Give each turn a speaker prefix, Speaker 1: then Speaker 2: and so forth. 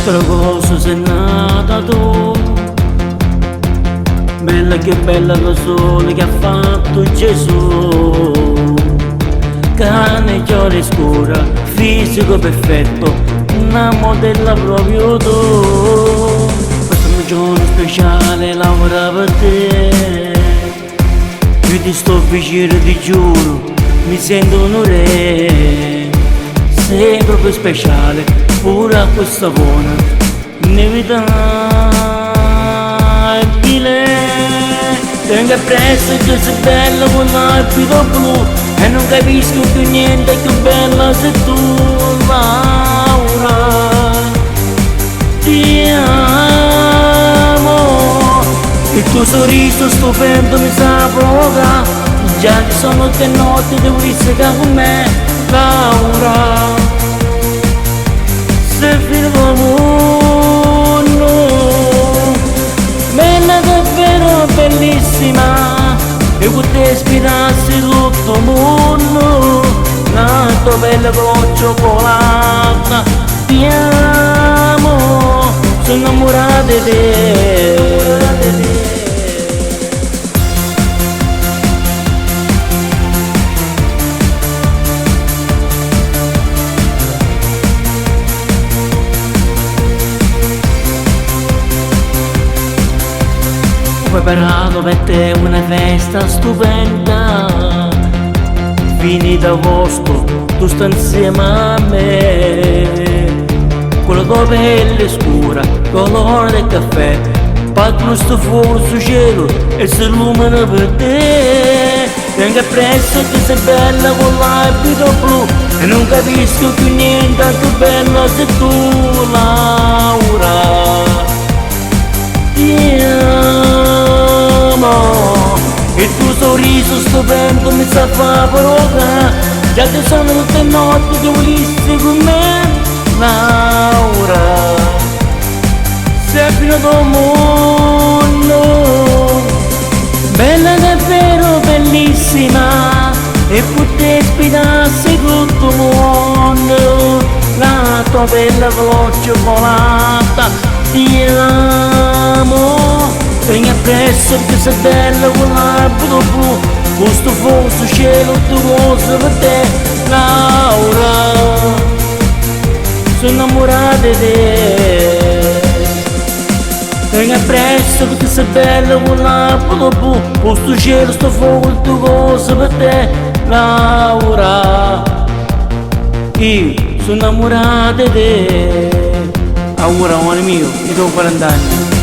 Speaker 1: Altra cosa sei nata tu, bella che bella lo sole che ha fatto Gesù. Cane chiara scura, fisico perfetto, una modella proprio tu. Questo giorno speciale lavora per te, io ti sto vicino, ti giuro, mi sento un re. Sei proprio speciale, pure a questa buona, inevitabile. Tenga presto che sei bella con l'abito blu, e non capisco più niente, che bella sei tu, Laura. Ti amo, il tuo sorriso stupendo mi sa provoca, già ci sono tre notti che vuoi stare con me, Laura. Sei fino al mondo, bella davvero bellissima, e con te ispirassi tutto il mondo, la tua bella con cioccolata. Ti amo, sono innamorata di te. Ho preparato per te una festa stupenda, finita agosto, tu stai insieme a me. Con la tua pelle scura, colore del caffè, partono sto fuoco sul cielo e si illumina per te. Venga presto che sei bella con l'abito blu, e non capisco più niente, che bella sei tu, Laura. Ti amo, il tuo sorriso stupendo mi sa fa provocare, già che sono tutte notti che volissi con me, Laura. Sei fino al mondo, bella davvero bellissima, e poter ispirarsi tutto il mondo, la tua bella veloce volata. Ti amo, vieni appresso che sei bella con l'abito blu, questo fuoco sul cielo, tu cosa per te, Laura. Sono innamorata di te. Vieni appresso che sei bella con l'abito blu, questo cielo, sto fuoco, tu cosa per te, Laura. Io sono innamorata di te. Augura, amore mio, io ho 40 anni.